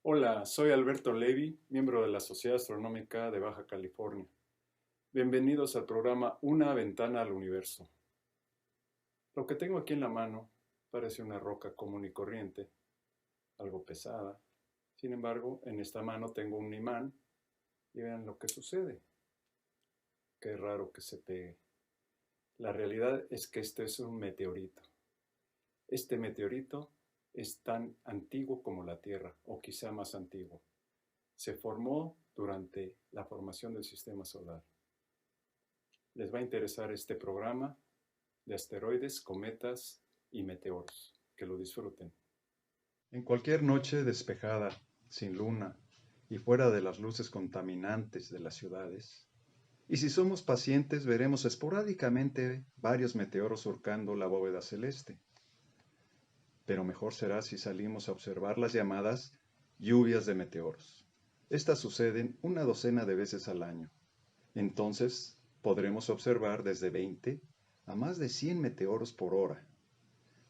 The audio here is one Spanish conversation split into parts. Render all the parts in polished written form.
Hola, soy Alberto Levi, miembro de la Sociedad Astronómica de Baja California. Bienvenidos al programa Una ventana al universo. Lo que tengo aquí en la mano parece una roca común y corriente, algo pesada. Sin embargo, en esta mano tengo un imán y vean lo que sucede. Qué raro que se pegue. La realidad es que este es un meteorito. Este meteorito es tan antiguo como la Tierra, o quizá más antiguo. Se formó durante la formación del sistema solar. Les va a interesar este programa de asteroides, cometas y meteoros. Que lo disfruten. En cualquier noche despejada, sin luna y fuera de las luces contaminantes de las ciudades, y si somos pacientes veremos esporádicamente varios meteoros surcando la bóveda celeste. Pero mejor será si salimos a observar las llamadas lluvias de meteoros. Estas suceden una docena de veces al año. Entonces podremos observar desde 20 a más de 100 meteoros por hora.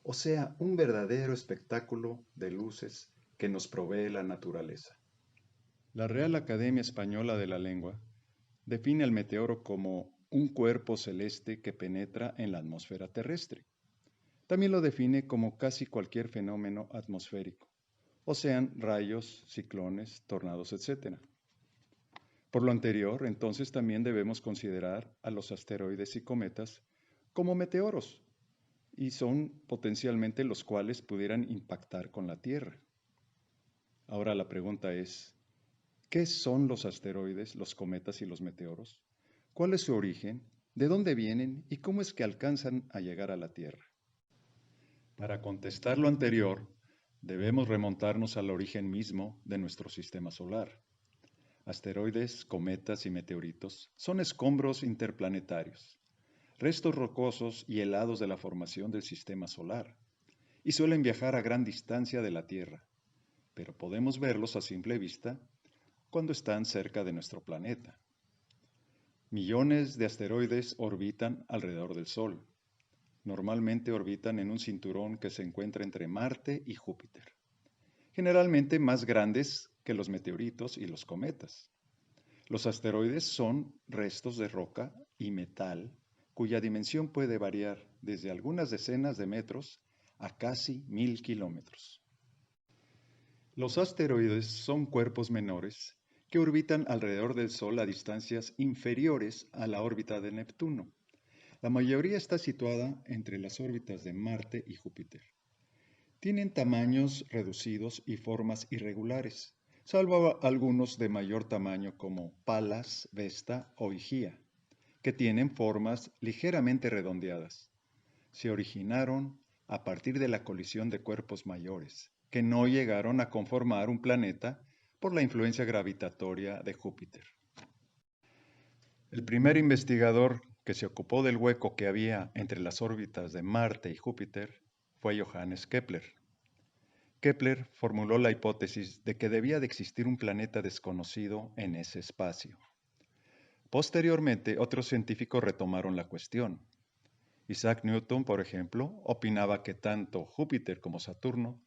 O sea, un verdadero espectáculo de luces que nos provee la naturaleza. La Real Academia Española de la Lengua define al meteoro como un cuerpo celeste que penetra en la atmósfera terrestre. También lo define como casi cualquier fenómeno atmosférico, o sean rayos, ciclones, tornados, etc. Por lo anterior, entonces también debemos considerar a los asteroides y cometas como meteoros, y son potencialmente los cuales pudieran impactar con la Tierra. Ahora la pregunta es, ¿qué son los asteroides, los cometas y los meteoros? ¿Cuál es su origen? ¿De dónde vienen? ¿Y cómo es que alcanzan a llegar a la Tierra? Para contestar lo anterior, debemos remontarnos al origen mismo de nuestro sistema solar. Asteroides, cometas y meteoritos son escombros interplanetarios, restos rocosos y helados de la formación del sistema solar, y suelen viajar a gran distancia de la Tierra, pero podemos verlos a simple vista cuando están cerca de nuestro planeta. Millones de asteroides orbitan alrededor del Sol. Normalmente orbitan en un cinturón que se encuentra entre Marte y Júpiter, generalmente más grandes que los meteoritos y los cometas. Los asteroides son restos de roca y metal cuya dimensión puede variar desde algunas decenas de metros a casi 1000 kilómetros. Los asteroides son cuerpos menores que orbitan alrededor del Sol a distancias inferiores a la órbita de Neptuno. La mayoría está situada entre las órbitas de Marte y Júpiter. Tienen tamaños reducidos y formas irregulares, salvo algunos de mayor tamaño como Palas, Vesta o Higía, que tienen formas ligeramente redondeadas. Se originaron a partir de la colisión de cuerpos mayores, que no llegaron a conformar un planeta por la influencia gravitatoria de Júpiter. El primer investigador que se ocupó del hueco que había entre las órbitas de Marte y Júpiter fue Johannes Kepler. Kepler formuló la hipótesis de que debía de existir un planeta desconocido en ese espacio. Posteriormente, otros científicos retomaron la cuestión. Isaac Newton, por ejemplo, opinaba que tanto Júpiter como Saturno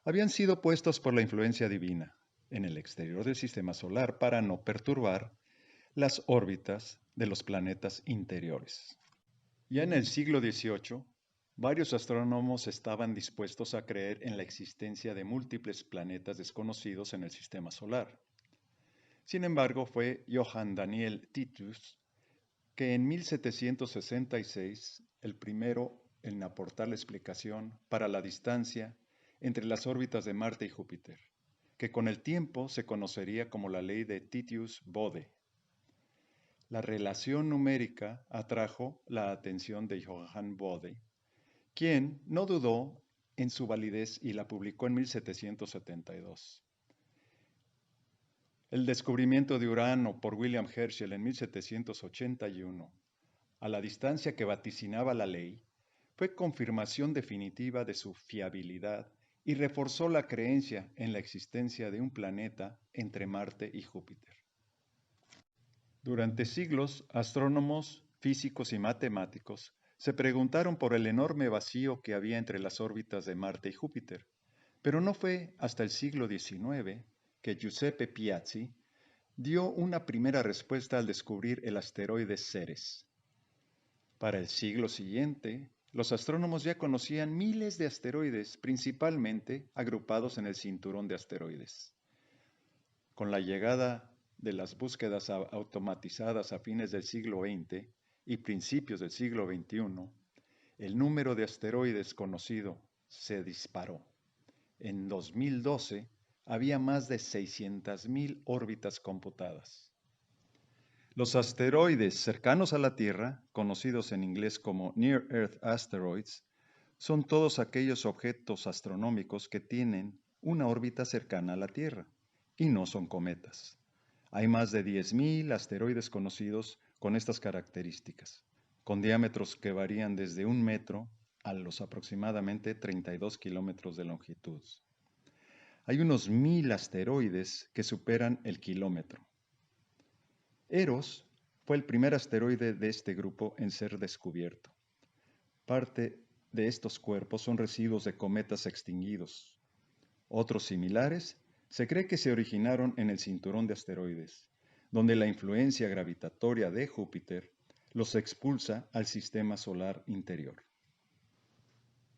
habían sido puestos por la influencia divina en el exterior del sistema solar para no perturbar las órbitas de los planetas interiores. Ya en el siglo XVIII, varios astrónomos estaban dispuestos a creer en la existencia de múltiples planetas desconocidos en el sistema solar. Sin embargo, fue Johann Daniel Titius que en 1766, el primero en aportar la explicación para la distancia entre las órbitas de Marte y Júpiter, que con el tiempo se conocería como la ley de Titius-Bode. La relación numérica atrajo la atención de Johann Bode, quien no dudó en su validez y la publicó en 1772. El descubrimiento de Urano por William Herschel en 1781, a la distancia que vaticinaba la ley, fue confirmación definitiva de su fiabilidad y reforzó la creencia en la existencia de un planeta entre Marte y Júpiter. Durante siglos, astrónomos, físicos y matemáticos se preguntaron por el enorme vacío que había entre las órbitas de Marte y Júpiter, pero no fue hasta el siglo XIX que Giuseppe Piazzi dio una primera respuesta al descubrir el asteroide Ceres. Para el siglo siguiente, los astrónomos ya conocían miles de asteroides, principalmente agrupados en el cinturón de asteroides. Con la llegada de las búsquedas automatizadas a fines del siglo XX y principios del siglo XXI, el número de asteroides conocido se disparó. En 2012 había más de 600.000 órbitas computadas. Los asteroides cercanos a la Tierra, conocidos en inglés como Near Earth Asteroids, son todos aquellos objetos astronómicos que tienen una órbita cercana a la Tierra y no son cometas. Hay más de 10.000 asteroides conocidos con estas características, con diámetros que varían desde 1 metro a los aproximadamente 32 kilómetros de longitud. Hay unos 1.000 asteroides que superan el kilómetro. Eros fue el primer asteroide de este grupo en ser descubierto. Parte de estos cuerpos son residuos de cometas extinguidos. Otros similares se cree que se originaron en el cinturón de asteroides, donde la influencia gravitatoria de Júpiter los expulsa al sistema solar interior.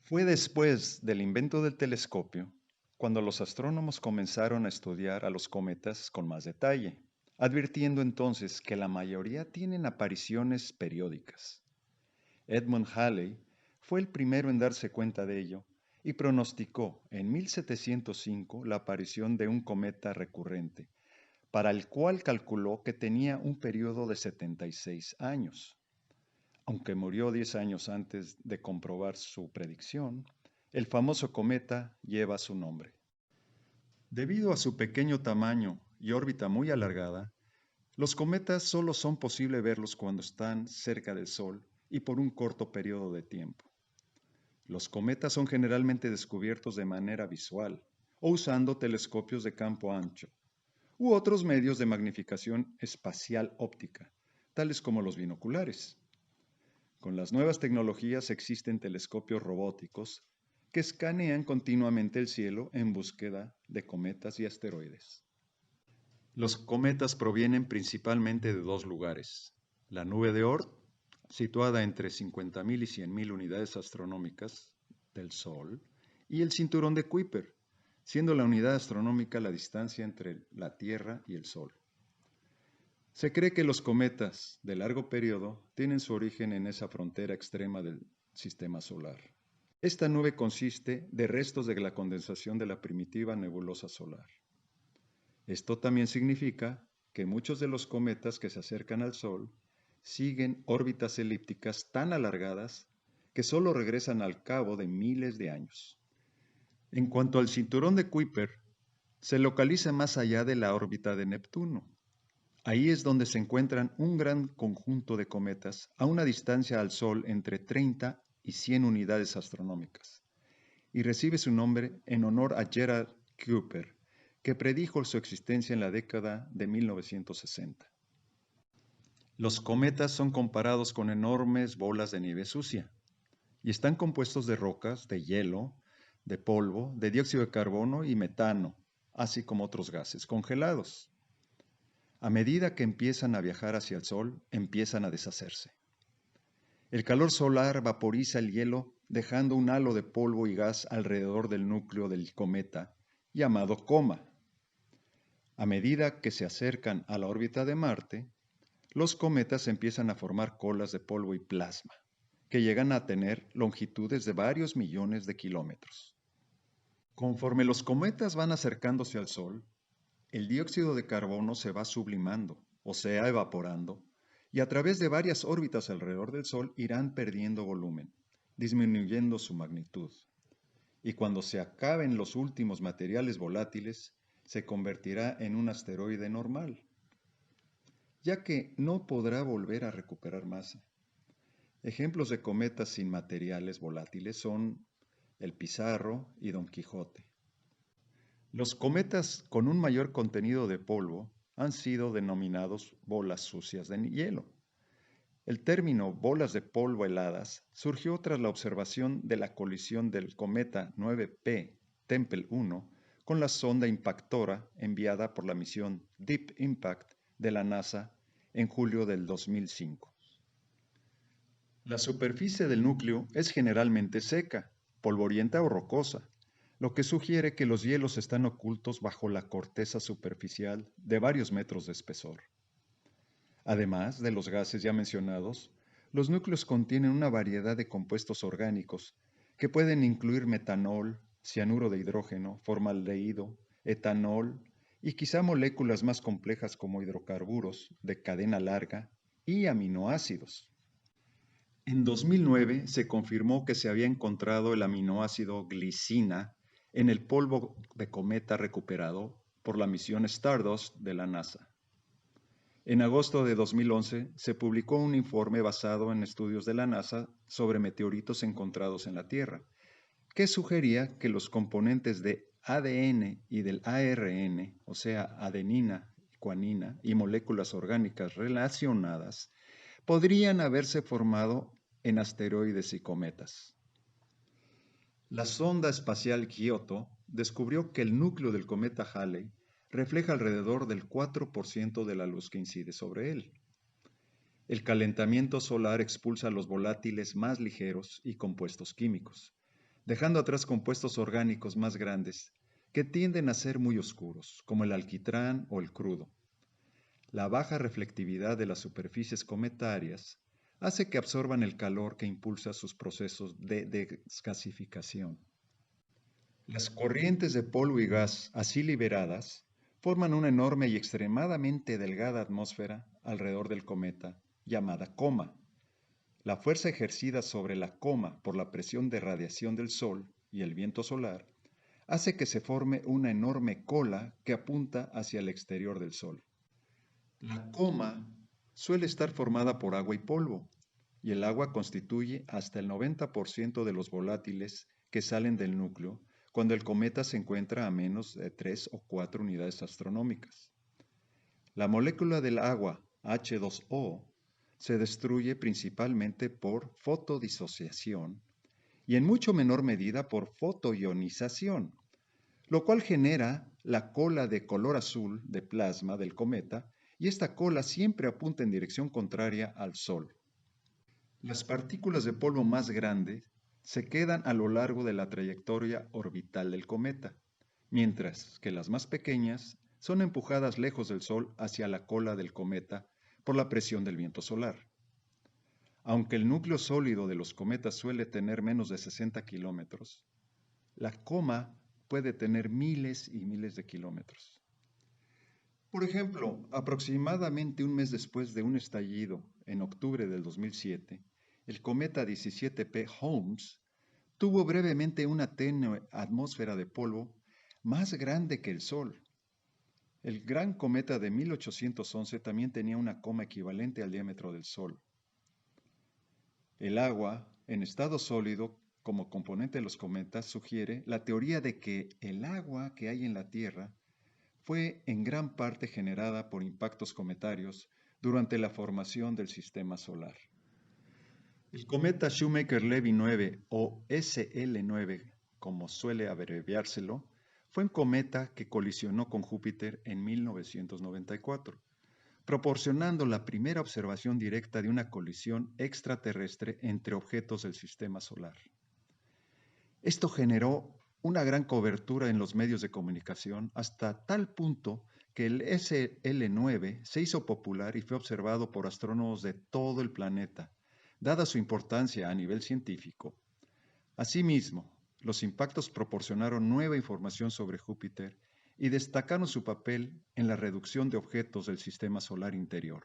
Fue después del invento del telescopio cuando los astrónomos comenzaron a estudiar a los cometas con más detalle, advirtiendo entonces que la mayoría tienen apariciones periódicas. Edmund Halley fue el primero en darse cuenta de ello y pronosticó en 1705 la aparición de un cometa recurrente, para el cual calculó que tenía un periodo de 76 años. Aunque murió 10 años antes de comprobar su predicción, el famoso cometa lleva su nombre. Debido a su pequeño tamaño y órbita muy alargada, los cometas solo son posible verlos cuando están cerca del Sol y por un corto periodo de tiempo. Los cometas son generalmente descubiertos de manera visual o usando telescopios de campo ancho u otros medios de magnificación espacial óptica, tales como los binoculares. Con las nuevas tecnologías existen telescopios robóticos que escanean continuamente el cielo en búsqueda de cometas y asteroides. Los cometas provienen principalmente de dos lugares: la nube de Oort, situada entre 50.000 y 100.000 unidades astronómicas del Sol, y el cinturón de Kuiper, siendo la unidad astronómica la distancia entre la Tierra y el Sol. Se cree que los cometas de largo periodo tienen su origen en esa frontera extrema del sistema solar. Esta nube consiste de restos de la condensación de la primitiva nebulosa solar. Esto también significa que muchos de los cometas que se acercan al Sol siguen órbitas elípticas tan alargadas que solo regresan al cabo de miles de años. En cuanto al cinturón de Kuiper, se localiza más allá de la órbita de Neptuno. Ahí es donde se encuentran un gran conjunto de cometas a una distancia al Sol entre 30 y 100 unidades astronómicas, y recibe su nombre en honor a Gerard Kuiper, que predijo su existencia en la década de 1960. Los cometas son comparados con enormes bolas de nieve sucia y están compuestos de rocas, de hielo, de polvo, de dióxido de carbono y metano, así como otros gases congelados. A medida que empiezan a viajar hacia el Sol, empiezan a deshacerse. El calor solar vaporiza el hielo, dejando un halo de polvo y gas alrededor del núcleo del cometa, llamado coma. A medida que se acercan a la órbita de Marte, los cometas empiezan a formar colas de polvo y plasma, que llegan a tener longitudes de varios millones de kilómetros. Conforme los cometas van acercándose al Sol, el dióxido de carbono se va sublimando, o sea, evaporando, y a través de varias órbitas alrededor del Sol irán perdiendo volumen, disminuyendo su magnitud. Y cuando se acaben los últimos materiales volátiles, se convertirá en un asteroide normal, ya que no podrá volver a recuperar masa. Ejemplos de cometas sin materiales volátiles son el Pizarro y Don Quijote. Los cometas con un mayor contenido de polvo han sido denominados bolas sucias de hielo. El término bolas de polvo heladas surgió tras la observación de la colisión del cometa 9P Tempel 1 con la sonda impactora enviada por la misión Deep Impact de la NASA en julio del 2005. La superficie del núcleo es generalmente seca, polvorienta o rocosa, lo que sugiere que los hielos están ocultos bajo la corteza superficial de varios metros de espesor. Además de los gases ya mencionados, los núcleos contienen una variedad de compuestos orgánicos que pueden incluir metanol, cianuro de hidrógeno, formaldehído, etanol y quizá moléculas más complejas como hidrocarburos de cadena larga y aminoácidos. En 2009 se confirmó que se había encontrado el aminoácido glicina en el polvo de cometa recuperado por la misión Stardust de la NASA. En agosto de 2011 se publicó un informe basado en estudios de la NASA sobre meteoritos encontrados en la Tierra, que sugería que los componentes de ADN y del ARN, o sea, adenina, guanina y moléculas orgánicas relacionadas, podrían haberse formado en asteroides y cometas. La sonda espacial Kyoto descubrió que el núcleo del cometa Halley refleja alrededor del 4% de la luz que incide sobre él. El calentamiento solar expulsa los volátiles más ligeros y compuestos químicos, dejando atrás compuestos orgánicos más grandes que tienden a ser muy oscuros, como el alquitrán o el crudo. La baja reflectividad de las superficies cometarias hace que absorban el calor que impulsa sus procesos de desgasificación. Las corrientes de polvo y gas así liberadas forman una enorme y extremadamente delgada atmósfera alrededor del cometa, llamada coma. La fuerza ejercida sobre la coma por la presión de radiación del Sol y el viento solar hace que se forme una enorme cola que apunta hacia el exterior del Sol. La coma suele estar formada por agua y polvo, y el agua constituye hasta el 90% de los volátiles que salen del núcleo cuando el cometa se encuentra a menos de 3 o 4 unidades astronómicas. La molécula del agua, H2O, se destruye principalmente por fotodisociación y en mucho menor medida por fotoionización, lo cual genera la cola de color azul de plasma del cometa, y esta cola siempre apunta en dirección contraria al Sol. Las partículas de polvo más grandes se quedan a lo largo de la trayectoria orbital del cometa, mientras que las más pequeñas son empujadas lejos del Sol hacia la cola del cometa por la presión del viento solar. Aunque el núcleo sólido de los cometas suele tener menos de 60 kilómetros, la coma puede tener miles y miles de kilómetros. Por ejemplo, aproximadamente un mes después de un estallido, en octubre del 2007, el cometa 17P Holmes tuvo brevemente una tenue atmósfera de polvo más grande que el Sol. El gran cometa de 1811 también tenía una coma equivalente al diámetro del Sol. El agua, en estado sólido, como componente de los cometas, sugiere la teoría de que el agua que hay en la Tierra fue en gran parte generada por impactos cometarios durante la formación del sistema solar. El cometa Shoemaker-Levy 9 o SL9, como suele abreviárselo, fue un cometa que colisionó con Júpiter en 1994, proporcionando la primera observación directa de una colisión extraterrestre entre objetos del sistema solar. Esto generó una gran cobertura en los medios de comunicación hasta tal punto que el SL9 se hizo popular y fue observado por astrónomos de todo el planeta, dada su importancia a nivel científico. Asimismo, los impactos proporcionaron nueva información sobre Júpiter y destacaron su papel en la reducción de objetos del sistema solar interior.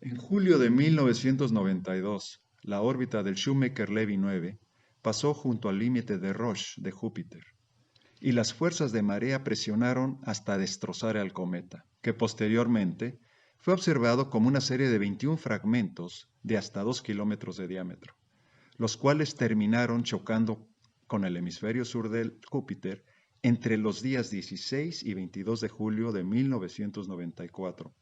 En julio de 1992, la órbita del Shoemaker-Levy 9 pasó junto al límite de Roche de Júpiter, y las fuerzas de marea presionaron hasta destrozar al cometa, que posteriormente fue observado como una serie de 21 fragmentos de hasta 2 kilómetros de diámetro, los cuales terminaron chocando con el hemisferio sur de Júpiter entre los días 16 y 22 de julio de 1994,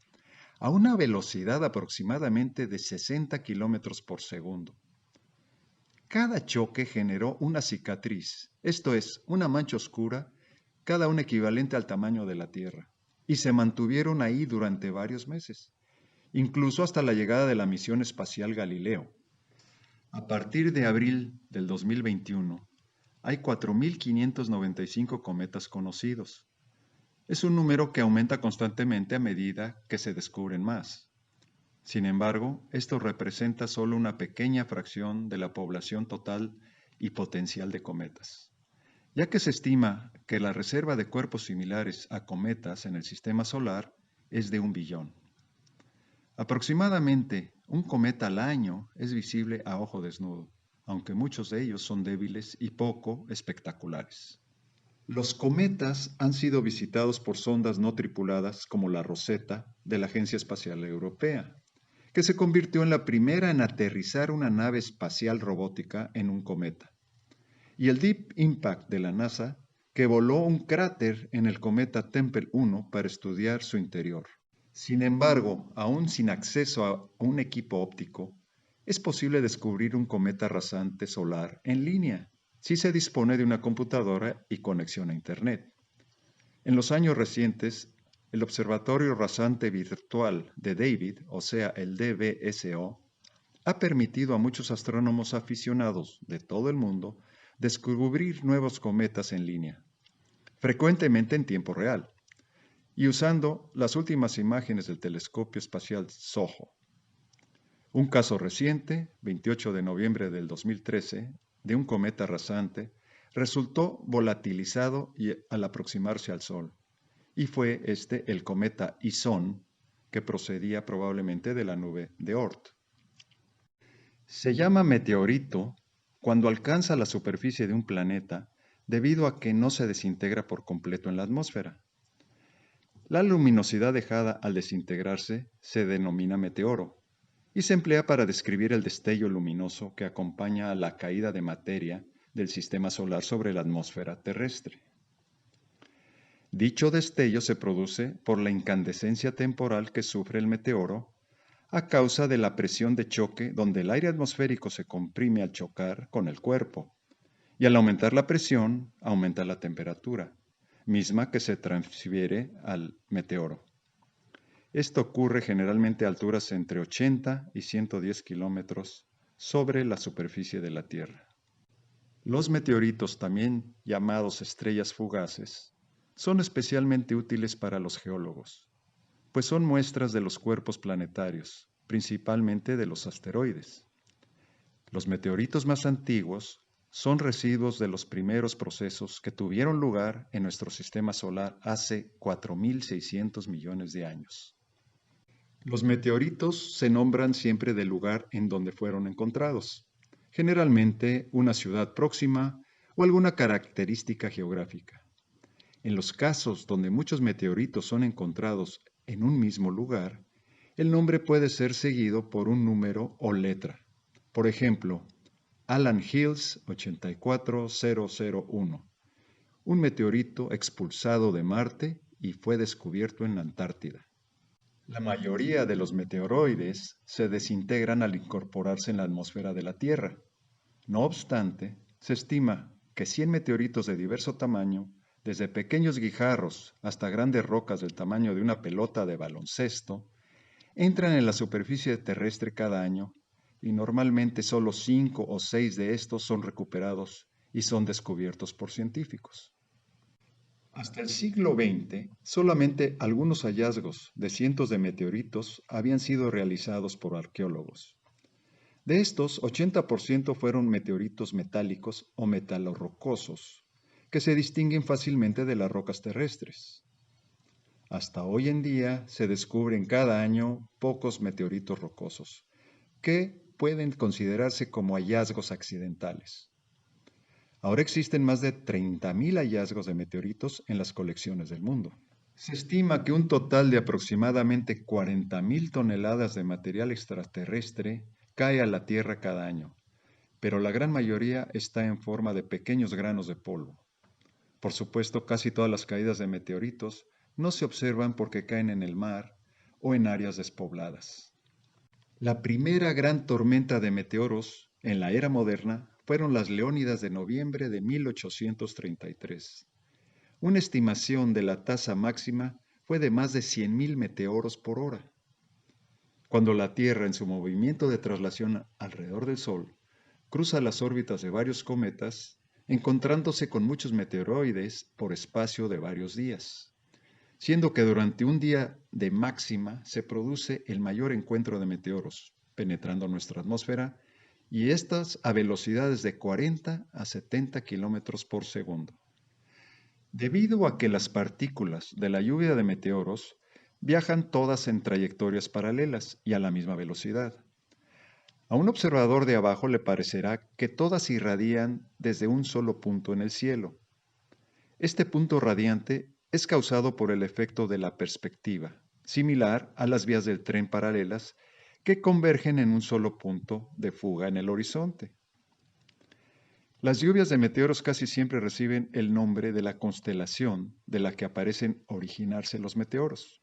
a una velocidad aproximadamente de 60 kilómetros por segundo. Cada choque generó una cicatriz, esto es, una mancha oscura, cada una equivalente al tamaño de la Tierra, y se mantuvieron ahí durante varios meses, incluso hasta la llegada de la misión espacial Galileo. A partir de abril del 2021, hay 4.595 cometas conocidos. Es un número que aumenta constantemente a medida que se descubren más. Sin embargo, esto representa solo una pequeña fracción de la población total y potencial de cometas, ya que se estima que la reserva de cuerpos similares a cometas en el sistema solar es de 1 billón. Aproximadamente un cometa al año es visible a ojo desnudo, aunque muchos de ellos son débiles y poco espectaculares. Los cometas han sido visitados por sondas no tripuladas como la Rosetta de la Agencia Espacial Europea, que se convirtió en la primera en aterrizar una nave espacial robótica en un cometa, y el Deep Impact de la NASA, que voló un cráter en el cometa Tempel 1 para estudiar su interior. Sin embargo, aún sin acceso a un equipo óptico, es posible descubrir un cometa rasante solar en línea, si se dispone de una computadora y conexión a Internet. En los años recientes, el Observatorio Rasante Virtual de David, o sea, el DVSO, ha permitido a muchos astrónomos aficionados de todo el mundo descubrir nuevos cometas en línea, frecuentemente en tiempo real, y usando las últimas imágenes del telescopio espacial SOHO. Un caso reciente, 28 de noviembre del 2013, de un cometa rasante, resultó volatilizado al aproximarse al Sol, y fue el cometa ISON, que procedía probablemente de la nube de Oort. Se llama meteorito cuando alcanza la superficie de un planeta debido a que no se desintegra por completo en la atmósfera. La luminosidad dejada al desintegrarse se denomina meteoro y se emplea para describir el destello luminoso que acompaña a la caída de materia del sistema solar sobre la atmósfera terrestre. Dicho destello se produce por la incandescencia temporal que sufre el meteoro a causa de la presión de choque donde el aire atmosférico se comprime al chocar con el cuerpo, y al aumentar la presión aumenta la temperatura, misma que se transfiere al meteoro. Esto ocurre generalmente a alturas entre 80 y 110 kilómetros sobre la superficie de la Tierra. Los meteoritos, también llamados estrellas fugaces, son especialmente útiles para los geólogos, pues son muestras de los cuerpos planetarios, principalmente de los asteroides. Los meteoritos más antiguos son residuos de los primeros procesos que tuvieron lugar en nuestro sistema solar hace 4.600 millones de años. Los meteoritos se nombran siempre del lugar en donde fueron encontrados, generalmente una ciudad próxima o alguna característica geográfica. En los casos donde muchos meteoritos son encontrados en un mismo lugar, el nombre puede ser seguido por un número o letra. Por ejemplo, Allan Hills 84001, un meteorito expulsado de Marte y fue descubierto en la Antártida. La mayoría de los meteoroides se desintegran al incorporarse en la atmósfera de la Tierra. No obstante, se estima que 100 meteoritos de diverso tamaño, desde pequeños guijarros hasta grandes rocas del tamaño de una pelota de baloncesto, entran en la superficie terrestre cada año y normalmente solo 5 o 6 de estos son recuperados y son descubiertos por científicos. Hasta el siglo XX, solamente algunos hallazgos de cientos de meteoritos habían sido realizados por arqueólogos. De estos, 80% fueron meteoritos metálicos o metalorrocosos, que se distinguen fácilmente de las rocas terrestres. Hasta hoy en día se descubren cada año pocos meteoritos rocosos, que pueden considerarse como hallazgos accidentales. Ahora existen más de 30.000 hallazgos de meteoritos en las colecciones del mundo. Se estima que un total de aproximadamente 40.000 toneladas de material extraterrestre cae a la Tierra cada año, pero la gran mayoría está en forma de pequeños granos de polvo. Por supuesto, casi todas las caídas de meteoritos no se observan porque caen en el mar o en áreas despobladas. La primera gran tormenta de meteoros en la era moderna fueron las Leónidas de noviembre de 1833, una estimación de la tasa máxima fue de más de 100.000 meteoros por hora. Cuando la Tierra, en su movimiento de traslación alrededor del Sol, cruza las órbitas de varios cometas, encontrándose con muchos meteoroides por espacio de varios días, siendo que durante un día de máxima se produce el mayor encuentro de meteoros, penetrando nuestra atmósfera, y estas a velocidades de 40 a 70 kilómetros por segundo. Debido a que las partículas de la lluvia de meteoros viajan todas en trayectorias paralelas y a la misma velocidad. A un observador de abajo le parecerá que todas irradian desde un solo punto en el cielo. Este punto radiante es causado por el efecto de la perspectiva, similar a las vías del tren paralelas que convergen en un solo punto de fuga en el horizonte. Las lluvias de meteoros casi siempre reciben el nombre de la constelación de la que aparecen originarse los meteoros.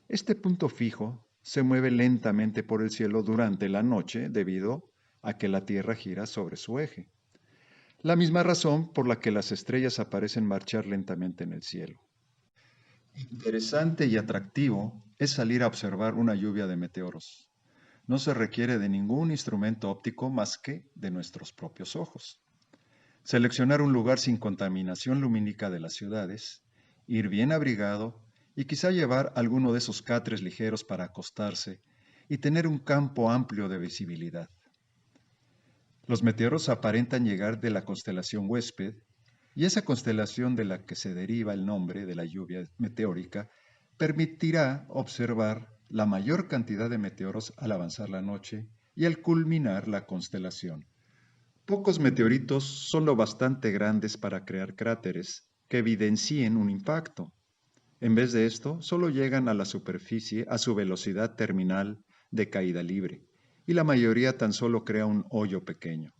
Este punto fijo se mueve lentamente por el cielo durante la noche debido a que la Tierra gira sobre su eje. La misma razón por la que las estrellas aparecen marchar lentamente en el cielo. Interesante y atractivo es salir a observar una lluvia de meteoros. No se requiere de ningún instrumento óptico más que de nuestros propios ojos. Seleccionar un lugar sin contaminación lumínica de las ciudades, ir bien abrigado y quizá llevar alguno de esos catres ligeros para acostarse y tener un campo amplio de visibilidad. Los meteoros aparentan llegar de la constelación Huésped y esa constelación de la que se deriva el nombre de la lluvia meteórica permitirá observar la mayor cantidad de meteoros al avanzar la noche y al culminar la constelación. Pocos meteoritos son lo bastante grandes para crear cráteres que evidencien un impacto. En vez de esto, solo llegan a la superficie a su velocidad terminal de caída libre, y la mayoría tan solo crea un hoyo pequeño.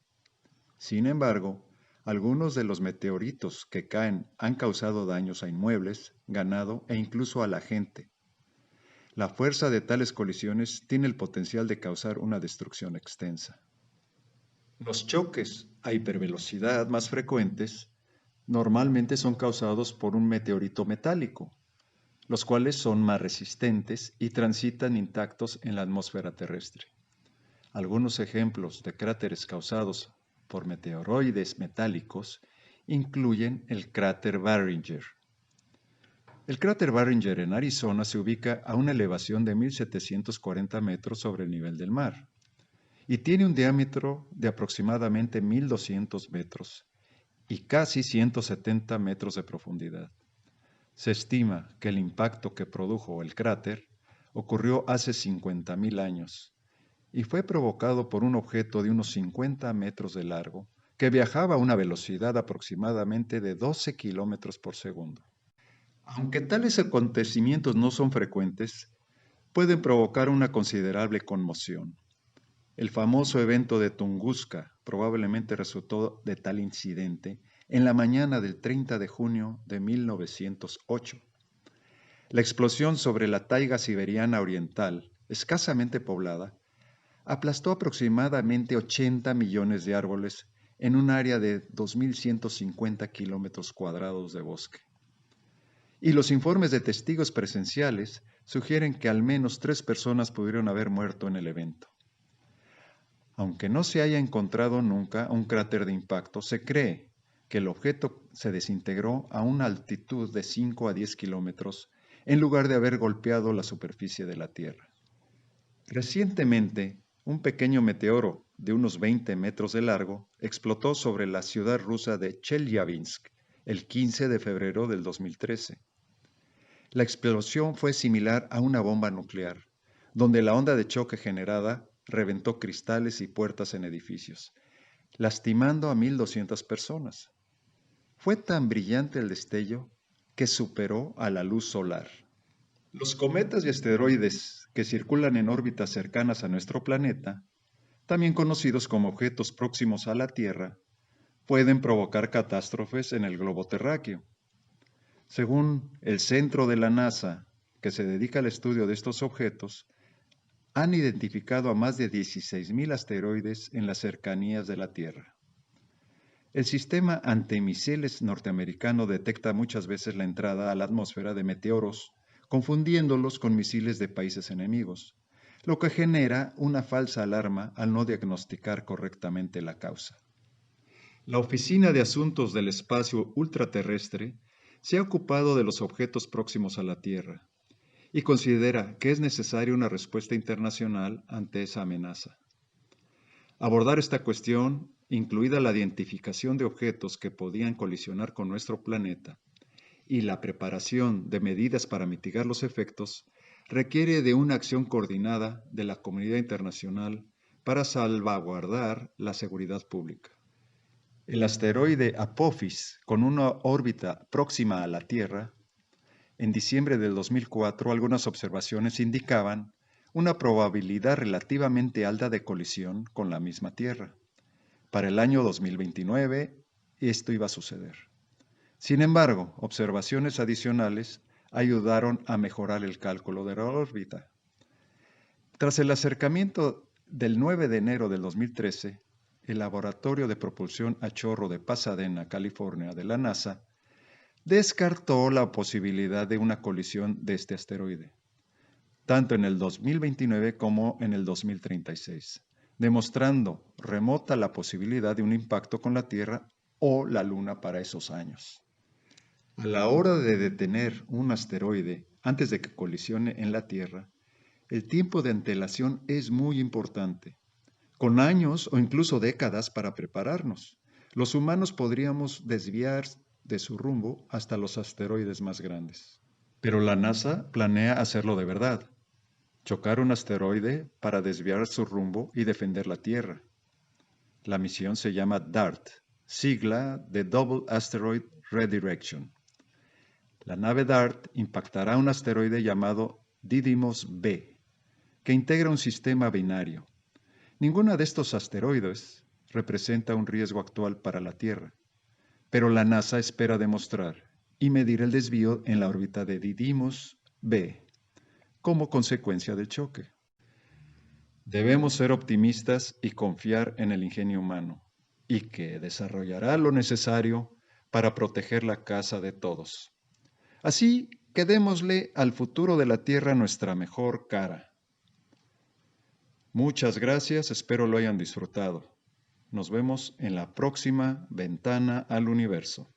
Sin embargo, algunos de los meteoritos que caen han causado daños a inmuebles, ganado e incluso a la gente. La fuerza de tales colisiones tiene el potencial de causar una destrucción extensa. Los choques a hipervelocidad más frecuentes normalmente son causados por un meteorito metálico, los cuales son más resistentes y transitan intactos en la atmósfera terrestre. Algunos ejemplos de cráteres causados por meteoroides metálicos incluyen el cráter Barringer. El cráter Barringer en Arizona se ubica a una elevación de 1.740 metros sobre el nivel del mar y tiene un diámetro de aproximadamente 1.200 metros y casi 170 metros de profundidad. Se estima que el impacto que produjo el cráter ocurrió hace 50.000 años y fue provocado por un objeto de unos 50 metros de largo que viajaba a una velocidad aproximadamente de 12 kilómetros por segundo. Aunque tales acontecimientos no son frecuentes, pueden provocar una considerable conmoción. El famoso evento de Tunguska probablemente resultó de tal incidente en la mañana del 30 de junio de 1908. La explosión sobre la taiga siberiana oriental, escasamente poblada, aplastó aproximadamente 80 millones de árboles en un área de 2.150 kilómetros cuadrados de bosque. Y los informes de testigos presenciales sugieren que al menos 3 personas pudieron haber muerto en el evento. Aunque no se haya encontrado nunca un cráter de impacto, se cree que el objeto se desintegró a una altitud de 5 a 10 kilómetros en lugar de haber golpeado la superficie de la Tierra. Recientemente, un pequeño meteoro de unos 20 metros de largo explotó sobre la ciudad rusa de Chelyabinsk el 15 de febrero del 2013. La explosión fue similar a una bomba nuclear, donde la onda de choque generada reventó cristales y puertas en edificios, lastimando a 1.200 personas. Fue tan brillante el destello que superó a la luz solar. Los cometas y asteroides que circulan en órbitas cercanas a nuestro planeta, también conocidos como objetos próximos a la Tierra, pueden provocar catástrofes en el globo terráqueo. Según el centro de la NASA, que se dedica al estudio de estos objetos, han identificado a más de 16.000 asteroides en las cercanías de la Tierra. El sistema antimisiles norteamericano detecta muchas veces la entrada a la atmósfera de meteoros, confundiéndolos con misiles de países enemigos, lo que genera una falsa alarma al no diagnosticar correctamente la causa. La Oficina de Asuntos del Espacio Ultraterrestre se ha ocupado de los objetos próximos a la Tierra y considera que es necesaria una respuesta internacional ante esa amenaza. Abordar esta cuestión, incluida la identificación de objetos que podían colisionar con nuestro planeta y la preparación de medidas para mitigar los efectos, requiere de una acción coordinada de la comunidad internacional para salvaguardar la seguridad pública. El asteroide Apophis, con una órbita próxima a la Tierra, en diciembre del 2004 algunas observaciones indicaban una probabilidad relativamente alta de colisión con la misma Tierra. Para el año 2029 esto iba a suceder. Sin embargo, observaciones adicionales ayudaron a mejorar el cálculo de la órbita. Tras el acercamiento del 9 de enero del 2013, el Laboratorio de Propulsión a Chorro de Pasadena, California, de la NASA, descartó la posibilidad de una colisión de este asteroide, tanto en el 2029 como en el 2036, demostrando remota la posibilidad de un impacto con la Tierra o la Luna para esos años. A la hora de detener un asteroide antes de que colisione en la Tierra, el tiempo de antelación es muy importante, con años o incluso décadas para prepararnos. Los humanos podríamos desviar de su rumbo hasta los asteroides más grandes. Pero la NASA planea hacerlo de verdad, chocar un asteroide para desviar su rumbo y defender la Tierra. La misión se llama DART, sigla de Double Asteroid Redirection. La nave DART impactará un asteroide llamado Didymos B, que integra un sistema binario. Ninguno de estos asteroides representa un riesgo actual para la Tierra, pero la NASA espera demostrar y medir el desvío en la órbita de Didymos B como consecuencia del choque. Debemos ser optimistas y confiar en el ingenio humano, y que desarrollará lo necesario para proteger la casa de todos. Así que démosle al futuro de la Tierra nuestra mejor cara. Muchas gracias, espero lo hayan disfrutado. Nos vemos en la próxima Ventana al Universo.